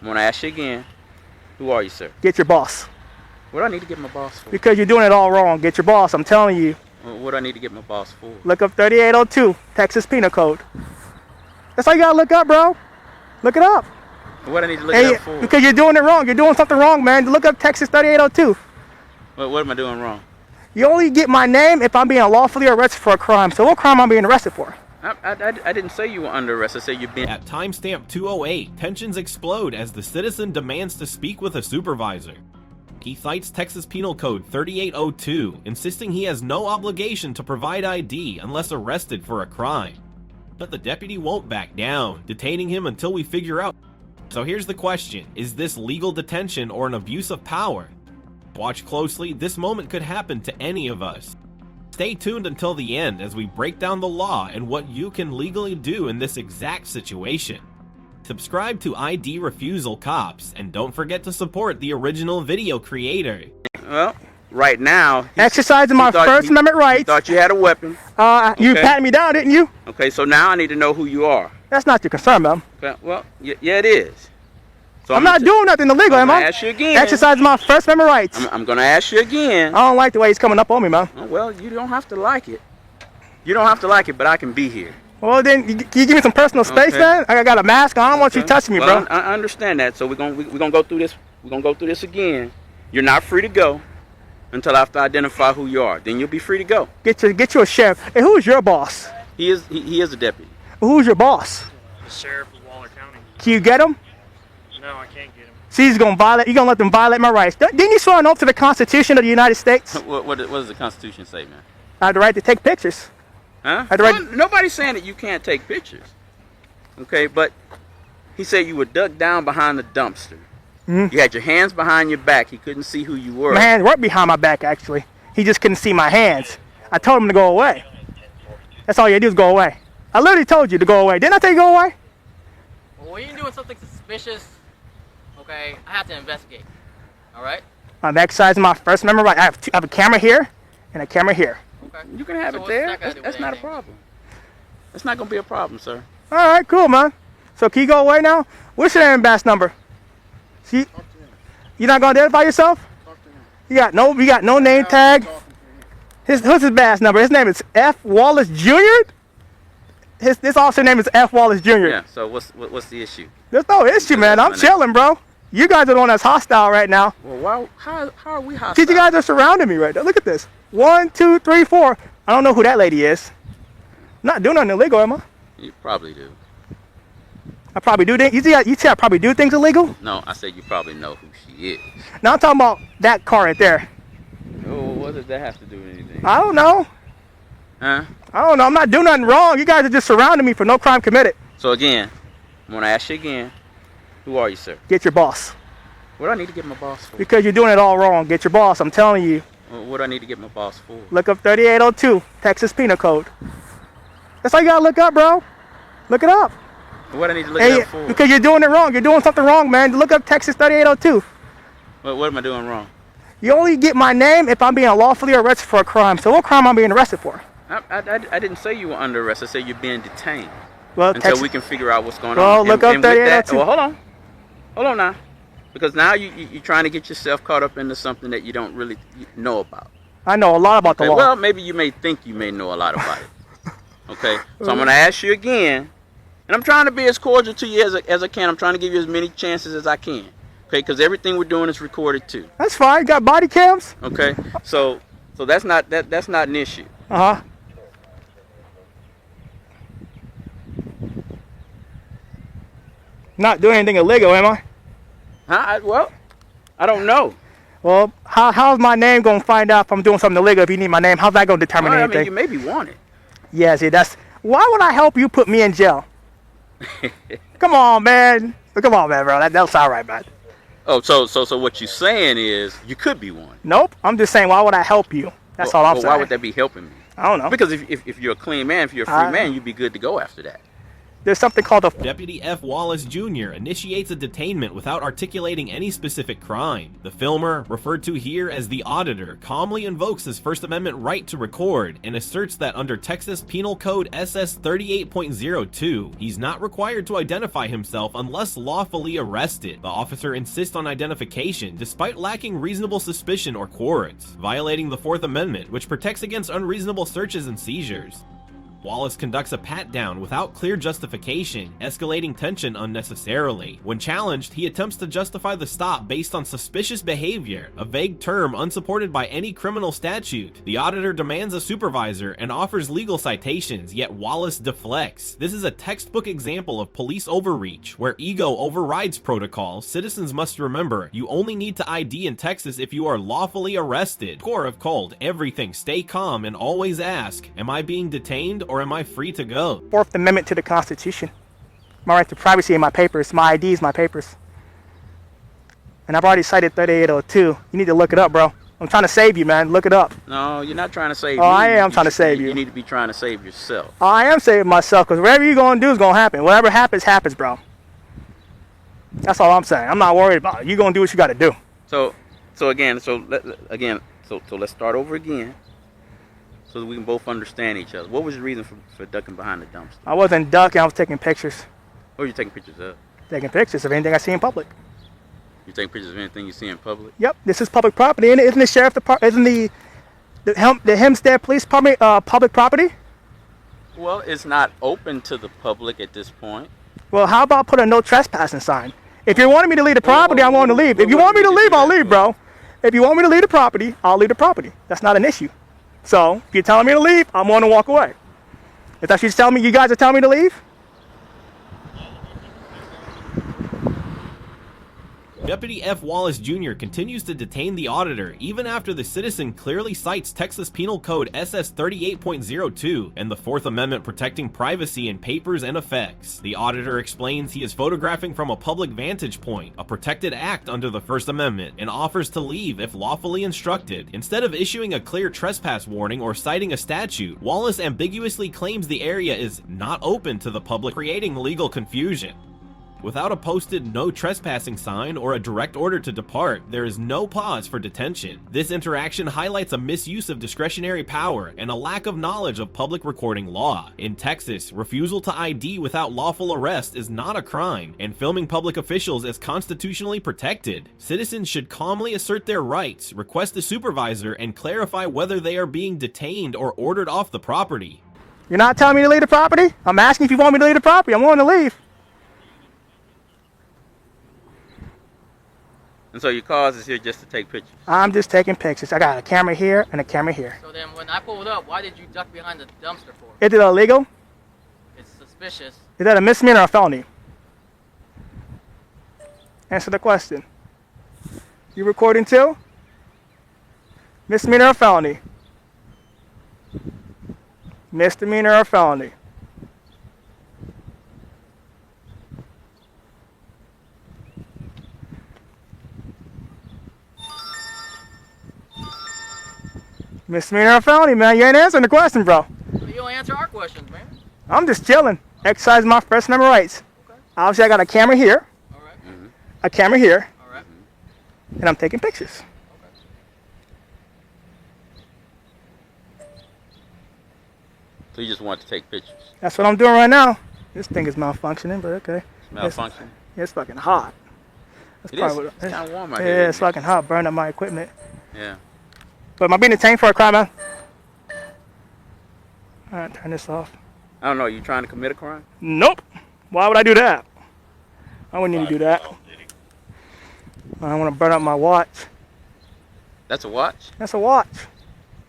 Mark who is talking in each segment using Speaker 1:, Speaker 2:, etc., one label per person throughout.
Speaker 1: I'm gonna ask you again. Who are you, sir?
Speaker 2: Get your boss.
Speaker 1: What do I need to get my boss for?
Speaker 2: Because you're doing it all wrong. Get your boss. I'm telling you.
Speaker 1: What do I need to get my boss for?
Speaker 2: Look up 3802, Texas Penal Code. That's all you gotta look up, bro. Look it up.
Speaker 1: What do I need to look it up for?
Speaker 2: Because you're doing it wrong. You're doing something wrong, man. Look up Texas 3802.
Speaker 1: What am I doing wrong?
Speaker 2: You only get my name if I'm being lawfully arrested for a crime. So what crime am I being arrested for?
Speaker 1: I didn't say you were under arrest. I said you've been...
Speaker 3: At timestamp 208, tensions explode as the citizen demands to speak with a supervisor. He cites Texas Penal Code 3802, insisting he has no obligation to provide ID unless arrested for a crime. But the deputy won't back down, detaining him until we figure out. So here's the question, is this legal detention or an abuse of power? Watch closely, this moment could happen to any of us. Stay tuned until the end as we break down the law and what you can legally do in this exact situation. Subscribe to ID Refusal Cops, and don't forget to support the original video creator.
Speaker 1: Well, right now...
Speaker 2: Exercising my First Amendment rights.
Speaker 1: You thought you had a weapon.
Speaker 2: You patted me down, didn't you?
Speaker 1: Okay, so now I need to know who you are.
Speaker 2: That's not your concern, man.
Speaker 1: Okay, well, yeah, it is. So
Speaker 2: I'm not doing nothing illegal, am I?
Speaker 1: I'm going to ask you again.
Speaker 2: Exercising my First Amendment rights.
Speaker 1: I'm going to ask you again.
Speaker 2: I don't like the way he's coming up on me, man.
Speaker 1: Oh, well, you don't have to like it. You don't have to like it, but I can be here.
Speaker 2: Well, then, can you give me some personal space, man? I got a mask on. I don't want you touching me, bro.
Speaker 1: I understand that. So we're gonna go through this. We're gonna go through this again. You're not free to go until after I identify who you are. Then you'll be free to go.
Speaker 2: Get you a sheriff. Hey, who is your boss?
Speaker 1: He is a deputy.
Speaker 2: Who's your boss?
Speaker 4: The sheriff of Wallace County.
Speaker 2: Can you get him?
Speaker 4: No, I can't get him.
Speaker 2: See, you're gonna let them violate my rights. Didn't you swear an oath to the Constitution of the United States?
Speaker 1: What does the Constitution say, man?
Speaker 2: I have the right to take pictures.
Speaker 1: Huh? Well, nobody's saying that you can't take pictures. Okay, but he said you were ducked down behind the dumpster. You had your hands behind your back. He couldn't see who you were.
Speaker 2: My hands were behind my back, actually. He just couldn't see my hands. I told him to go away. That's all you had to do is go away. I literally told you to go away. Didn't I tell you to go away?
Speaker 5: Well, when you're doing something suspicious, okay, I have to investigate. All right?
Speaker 2: I'm exercising my First Amendment right. I have a camera here and a camera here.
Speaker 5: Okay.
Speaker 1: You can have it there. That's not a problem. That's not going to be a problem, sir.
Speaker 2: All right, cool, man. So can you go away now? What's your name and badge number? See, you're not going to identify yourself? You got no name tag. What's his badge number? His name is F. Wallace Jr. This officer name is F. Wallace Jr.
Speaker 1: Yeah. So what's the issue?
Speaker 2: There's no issue, man. I'm chilling, bro. You guys are the one that's hostile right now.
Speaker 1: Well, how are we hostile?
Speaker 2: Because you guys are surrounding me right now. Look at this. 1, 2, 3, 4. I don't know who that lady is. I'm not doing nothing illegal, am I?
Speaker 1: You probably do.
Speaker 2: I probably do. You see I probably do things illegal?
Speaker 1: No, I said you probably know who she is.
Speaker 2: Now I'm talking about that car right there.
Speaker 1: Oh, what does that have to do with anything?
Speaker 2: I don't know.
Speaker 1: Huh?
Speaker 2: I don't know. I'm not doing nothing wrong. You guys are just surrounding me for no crime committed.
Speaker 1: So again, I'm going to ask you again. Who are you, sir?
Speaker 2: Get your boss.
Speaker 1: What do I need to get my boss for?
Speaker 2: Because you're doing it all wrong. Get your boss. I'm telling you.
Speaker 1: What do I need to get my boss for?
Speaker 2: Look up 3802, Texas Penal Code. That's all you gotta look up, bro. Look it up.
Speaker 1: What do I need to look it up for?
Speaker 2: Because you're doing it wrong. You're doing something wrong, man. Look up Texas 3802.
Speaker 1: What am I doing wrong?
Speaker 2: You only get my name if I'm being lawfully arrested for a crime. So what crime am I being arrested for?
Speaker 1: I didn't say you were under arrest. I said you're being detained.
Speaker 2: Well,
Speaker 1: until we can figure out what's going on.
Speaker 2: Well, look up 3802.
Speaker 1: Well, hold on. Hold on now. Because now you're trying to get yourself caught up into something that you don't really know about.
Speaker 2: I know a lot about the law.
Speaker 1: Well, maybe you may think you may know a lot about it. Okay? So I'm going to ask you again. And I'm trying to be as cordial to you as I can. I'm trying to give you as many chances as I can. Okay? Because everything we're doing is recorded too.
Speaker 2: That's fine. You got body cams?
Speaker 1: Okay? So that's not an issue.
Speaker 2: Uh-huh. Not doing anything illegal, am I?
Speaker 1: Huh? Well, I don't know.
Speaker 2: Well, how's my name going to find out if I'm doing something illegal if you need my name? How's that going to determine anything?
Speaker 1: I mean, you maybe want it.
Speaker 2: Yeah, see, why would I help you put me in jail? Come on, man. Come on, man, bro. That's all right, man.
Speaker 1: Oh, so what you're saying is you could be one.
Speaker 2: Nope. I'm just saying, why would I help you? That's all I'm saying.
Speaker 1: Why would that be helping me?
Speaker 2: I don't know.
Speaker 1: Because if you're a clean man, if you're a free man, you'd be good to go after that.
Speaker 2: there's something called a...
Speaker 3: Deputy F. Wallace Jr. initiates a detainment without articulating any specific crime. The filmer, referred to here as the Auditor, calmly invokes his First Amendment right to record and asserts that under Texas Penal Code SS 38.02, he's not required to identify himself unless lawfully arrested. The officer insists on identification despite lacking reasonable suspicion or warrants, violating the Fourth Amendment, which protects against unreasonable searches and seizures. Wallace conducts a pat-down without clear justification, escalating tension unnecessarily. When challenged, he attempts to justify the stop based on suspicious behavior, a vague term unsupported by any criminal statute. The Auditor demands a supervisor and offers legal citations, yet Wallace deflects. This is a textbook example of police overreach, where ego overrides protocol. Citizens must remember, you only need to ID in Texas if you are lawfully arrested. Score of cold, everything, stay calm and always ask, am I being detained or am I free to go?
Speaker 2: Fourth Amendment to the Constitution. My right to privacy in my papers, my IDs, my papers. And I've already cited 3802. You need to look it up, bro. I'm trying to save you, man. Look it up.
Speaker 1: No, you're not trying to save me.
Speaker 2: I am trying to save you.
Speaker 1: You need to be trying to save yourself.
Speaker 2: I am saving myself, because whatever you're going to do is going to happen. Whatever happens, happens, bro. That's all I'm saying. I'm not worried about it. You're going to do what you got to do.
Speaker 1: So let's start over again, so that we can both understand each other. What was your reason for ducking behind the dumpster?
Speaker 2: I wasn't ducking. I was taking pictures.
Speaker 1: What were you taking pictures of?
Speaker 2: Taking pictures of anything I see in public.
Speaker 1: You taking pictures of anything you see in public?
Speaker 2: Yep. This is public property. Isn't the sheriff department? Isn't the Hempstead Police Department public property?
Speaker 1: Well, it's not open to the public at this point.
Speaker 2: Well, how about put a no trespassing sign? If you wanted me to leave the property, I'm going to leave. If you want me to leave, I'll leave, bro. If you want me to leave the property, I'll leave the property. That's not an issue. So, if you're telling me to leave, I'm going to walk away. If that's what you guys are telling me to leave?
Speaker 3: Deputy F. Wallace Jr. continues to detain the Auditor even after the citizen clearly cites Texas Penal Code SS 38.02 and the Fourth Amendment protecting privacy in papers and effects. The Auditor explains he is photographing from a public vantage point, a protected act under the First Amendment, and offers to leave if lawfully instructed. Instead of issuing a clear trespass warning or citing a statute, Wallace ambiguously claims the area is not open to the public, creating legal confusion. Without a posted no trespassing sign or a direct order to depart, there is no pause for detention. This interaction highlights a misuse of discretionary power and a lack of knowledge of public recording law. In Texas, refusal to ID without lawful arrest is not a crime, and filming public officials is constitutionally protected. Citizens should calmly assert their rights, request a supervisor, and clarify whether they are being detained or ordered off the property.
Speaker 2: You're not telling me to leave the property? I'm asking if you want me to leave the property. I'm willing to leave.
Speaker 1: And so your cause is here just to take pictures?
Speaker 2: I'm just taking pictures. I got a camera here and a camera here.
Speaker 5: So then when I pulled up, why did you duck behind the dumpster for?
Speaker 2: Is it illegal?
Speaker 5: It's suspicious.
Speaker 2: Is that a misdemeanor or a felony? Answer the question. You recording too? Misdemeanor or felony? Misdemeanor or felony? Misdemeanor or felony, man. You ain't answering the question, bro.
Speaker 5: So you don't answer our questions, man.
Speaker 2: I'm just chilling, exercising my First Amendment rights.
Speaker 5: Okay.
Speaker 2: Obviously, I got a camera here,
Speaker 5: All right.
Speaker 2: a camera here,
Speaker 5: All right.
Speaker 2: and I'm taking pictures.
Speaker 1: So you just want to take pictures?
Speaker 2: That's what I'm doing right now. This thing is malfunctioning, but okay.
Speaker 1: It's malfunctioning?
Speaker 2: It's fucking hot. That's
Speaker 1: It is. It's kind of warm out here.
Speaker 2: Yeah, it's fucking hot. Burning up my equipment.
Speaker 1: Yeah.
Speaker 2: But am I being detained for a crime, man? All right, turn this off.
Speaker 1: I don't know. You trying to commit a crime?
Speaker 2: Nope. Why would I do that? I wouldn't need to do that. I don't want to burn up my watch.
Speaker 1: That's a watch?
Speaker 2: That's a watch.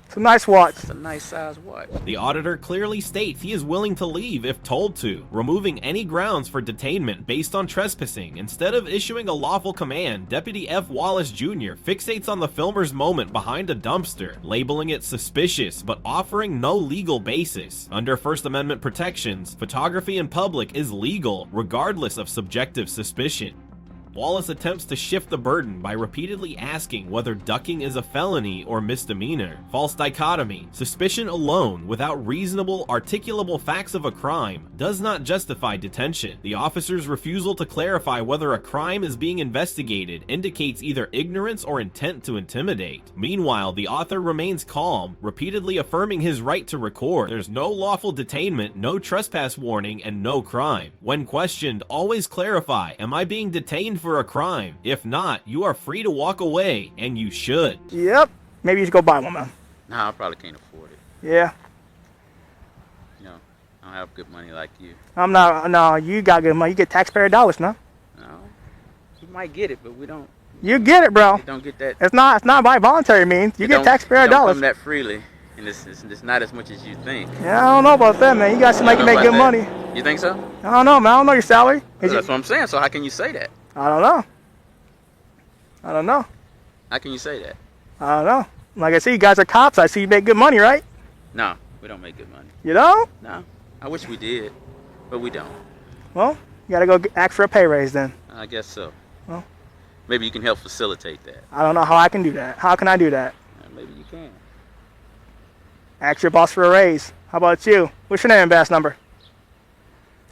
Speaker 2: It's a nice watch.
Speaker 1: It's a nice size watch.
Speaker 3: The Auditor clearly states he is willing to leave if told to, removing any grounds for detainment based on trespassing. Instead of issuing a lawful command, Deputy F. Wallace Jr. fixates on the filmer's moment behind a dumpster, labeling it suspicious but offering no legal basis. Under First Amendment protections, photography in public is legal regardless of subjective suspicion. Wallace attempts to shift the burden by repeatedly asking whether ducking is a felony or misdemeanor. False dichotomy. Suspicion alone, without reasonable, articulable facts of a crime, does not justify detention. The officer's refusal to clarify whether a crime is being investigated indicates either ignorance or intent to intimidate. Meanwhile, the author remains calm, repeatedly affirming his right to record. There's no lawful detainment, no trespass warning, and no crime. When questioned, always clarify, am I being detained for a crime? If not, you are free to walk away, and you should.
Speaker 2: Yep. Maybe you should go buy one, man.
Speaker 1: Nah, I probably can't afford it.
Speaker 2: Yeah.
Speaker 1: You know, I don't have good money like you.
Speaker 2: I'm not. No, you got good money. You get taxpayer dollars, man.
Speaker 1: No, you might get it, but we don't.
Speaker 2: You get it, bro.
Speaker 1: We don't get that.
Speaker 2: It's not by voluntary means. You get taxpayer dollars.
Speaker 1: Come that freely, and it's not as much as you think.
Speaker 2: Yeah, I don't know about that, man. You guys seem like you make good money.
Speaker 1: You think so?
Speaker 2: I don't know, man. I don't know your salary.
Speaker 1: That's what I'm saying. So how can you say that?
Speaker 2: I don't know. I don't know.
Speaker 1: How can you say that?
Speaker 2: I don't know. Like I see, you guys are cops. I see you make good money, right?
Speaker 1: No, we don't make good money.
Speaker 2: You don't?
Speaker 1: No, I wish we did, but we don't.
Speaker 2: Well, you gotta go ask for a pay raise then.
Speaker 1: I guess so.
Speaker 2: Well,
Speaker 1: maybe you can help facilitate that.
Speaker 2: I don't know how I can do that. How can I do that?
Speaker 1: Maybe you can.
Speaker 2: Ask your boss for a raise. How about you? What's your name and badge number?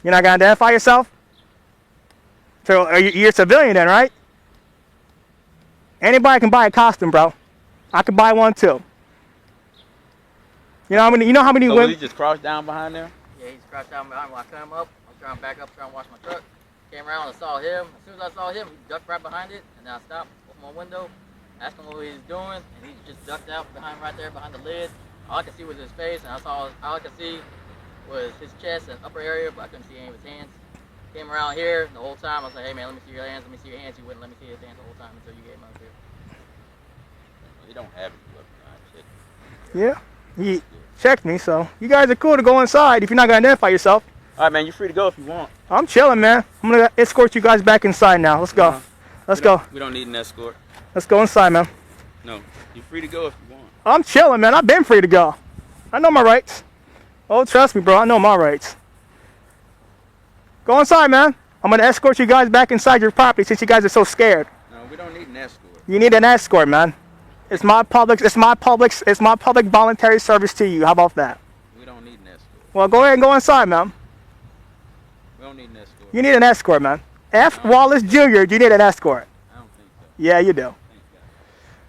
Speaker 2: You're not gonna identify yourself? So you're a civilian then, right? Anybody can buy a costume, bro. I can buy one too. You know how many? You know how many
Speaker 1: So
Speaker 2: women?
Speaker 1: he just crouched down behind there?
Speaker 5: Yeah, he's crouched down behind when I come up. I was trying to back up, trying to wash my truck. Came around and saw him. As soon as I saw him, he ducked right behind it, and then I stopped, opened my window, asked him what he was doing, and he just ducked out behind right there behind the lid. All I could see was his face, and all I could see was his chest and upper area, but I couldn't see any of his hands. Came around here the whole time. I was like, hey man, let me see your hands. Let me see your hands. He wouldn't let me see his hands the whole time until you gave him up here.
Speaker 1: You don't have any weapon.
Speaker 2: Yeah, he checked me, so you guys are cool to go inside if you're not gonna identify yourself.
Speaker 1: All right, man, you're free to go if you want.
Speaker 2: I'm chilling, man. I'm gonna escort you guys back inside now. Let's go. Let's go.
Speaker 1: We don't need an escort.
Speaker 2: Let's go inside, man.
Speaker 1: No, you're free to go if you want.
Speaker 2: I'm chilling, man. I've been free to go. I know my rights. Oh, trust me, bro. I know my rights. Go inside, man. I'm gonna escort you guys back inside your property since you guys are so scared.
Speaker 1: No, we don't need an escort.
Speaker 2: You need an escort, man. It's my public voluntary service to you. How about that?
Speaker 1: We don't need an escort.
Speaker 2: Well, go ahead and go inside, man.
Speaker 1: We don't need an escort.
Speaker 2: You need an escort, man. F. Wallace Jr., you need an escort.
Speaker 1: I don't think so.
Speaker 2: Yeah, you do.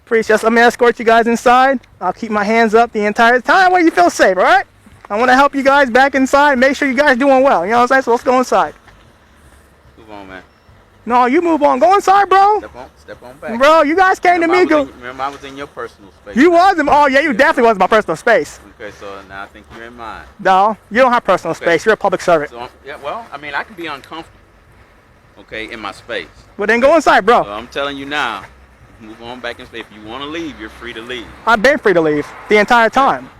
Speaker 2: Appreciate. Let me escort you guys inside. I'll keep my hands up the entire time where you feel safe, all right? I want to help you guys back inside. Make sure you guys doing well. You know what I'm saying? So let's go inside.
Speaker 1: Move on, man.
Speaker 2: No, you move on. Go inside, bro.
Speaker 1: Step on back.
Speaker 2: Bro, you guys came to me.
Speaker 1: Remember, I was in your personal space.
Speaker 2: You was in. Oh, yeah, you definitely was in my personal space.
Speaker 1: Okay, so now I think you're in mine.
Speaker 2: No, you don't have personal space. You're a public servant.
Speaker 1: So, yeah, well, I mean, I can be uncomfortable, okay, in my space.
Speaker 2: Well, then go inside, bro.
Speaker 1: So I'm telling you now, move on back in space. If you want to leave, you're free to leave.
Speaker 2: I've been free to leave the entire time.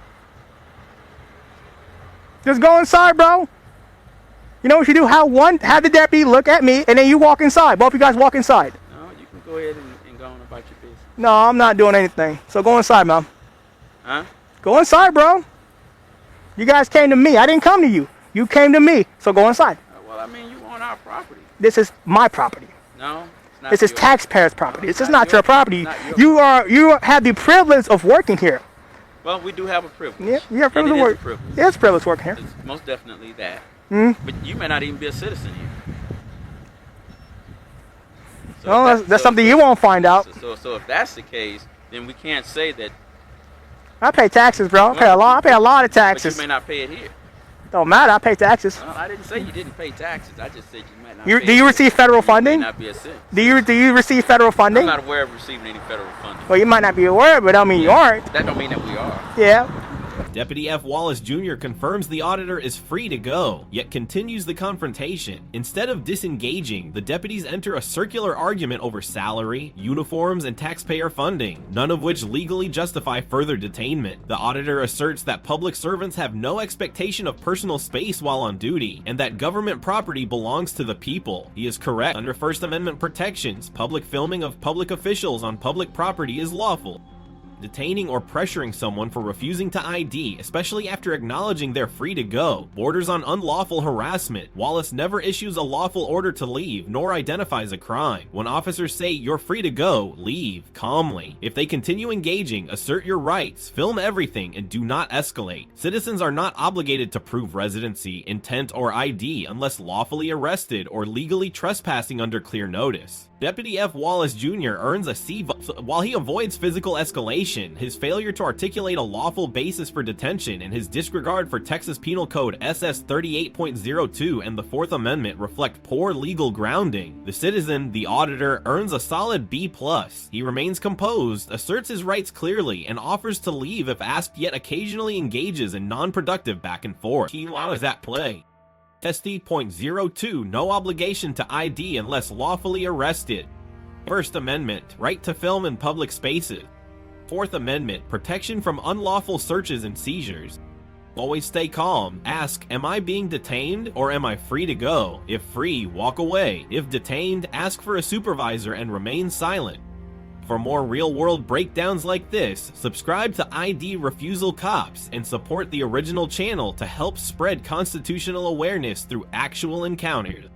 Speaker 2: Just go inside, bro. You know what you do? Have the deputy look at me, and then you walk inside. Both of you guys walk inside.
Speaker 1: No, you can go ahead and go on about your business.
Speaker 2: No, I'm not doing anything. So go inside, man.
Speaker 1: Huh?
Speaker 2: Go inside, bro. You guys came to me. I didn't come to you. You came to me. So go inside.
Speaker 1: Well, I mean, you on our property.
Speaker 2: This is my property.
Speaker 1: No, it's not.
Speaker 2: This is
Speaker 1: yours.
Speaker 2: taxpayers' property. This is not
Speaker 1: yours.
Speaker 2: your property.
Speaker 1: Not yours.
Speaker 2: You have the privilege of working here.
Speaker 1: Well, we do have a privilege.
Speaker 2: Yeah, you have privilege
Speaker 1: And
Speaker 2: of
Speaker 1: it is
Speaker 2: work.
Speaker 1: a privilege.
Speaker 2: Yeah, it's a privilege working here.
Speaker 1: It's most definitely that.
Speaker 2: Mm-hmm.
Speaker 1: But you may not even be a citizen here. So
Speaker 2: Well, that's something you won't find out.
Speaker 1: So if that's the case, then we can't say that.
Speaker 2: I pay taxes, bro. I pay a lot of
Speaker 1: But
Speaker 2: taxes.
Speaker 1: you may not pay it here.
Speaker 2: Don't matter. I pay taxes.
Speaker 1: No, I didn't say you didn't pay taxes. I just said you might not.
Speaker 2: Do
Speaker 1: pay
Speaker 2: you
Speaker 1: it
Speaker 2: receive federal
Speaker 1: here.
Speaker 2: funding?
Speaker 1: You may not be a citizen.
Speaker 2: Do you receive federal funding?
Speaker 1: I'm not aware of receiving any federal funding.
Speaker 2: Well, you might not be aware, but I mean you aren't.
Speaker 1: That don't mean that we are.
Speaker 2: Yeah.
Speaker 3: Deputy F. Wallace Jr. confirms the auditor is free to go, yet continues the confrontation. Instead of disengaging, the deputies enter a circular argument over salary, uniforms, and taxpayer funding, none of which legally justify further detainment. The auditor asserts that public servants have no expectation of personal space while on duty, and that government property belongs to the people. He is correct. Under First Amendment protections, public filming of public officials on public property is lawful. Detaining or pressuring someone for refusing to ID, especially after acknowledging they're free to go, borders on unlawful harassment. Wallace never issues a lawful order to leave, nor identifies a crime. When officers say you're free to go, leave calmly. If they continue engaging, assert your rights, film everything, and do not escalate. Citizens are not obligated to prove residency, intent, or ID unless lawfully arrested or legally trespassing under clear notice. Deputy F. Wallace Jr. earns a C while he avoids physical escalation. His failure to articulate a lawful basis for detention and his disregard for Texas Penal Code SS 38.02 and the Fourth Amendment reflect poor legal grounding. The citizen, the auditor, earns a solid B+. He remains composed, asserts his rights clearly, and offers to leave if asked, yet occasionally engages in non-productive back and forth. Key law is at play. ST.02, no obligation to ID unless lawfully arrested. First Amendment, right to film in public spaces. Fourth Amendment, protection from unlawful searches and seizures. Always stay calm. Ask, am I being detained or am I free to go? If free, walk away. If detained, ask for a supervisor and remain silent. For more real-world breakdowns like this, subscribe to ID Refusal Cops and support the original channel to help spread constitutional awareness through actual encounters.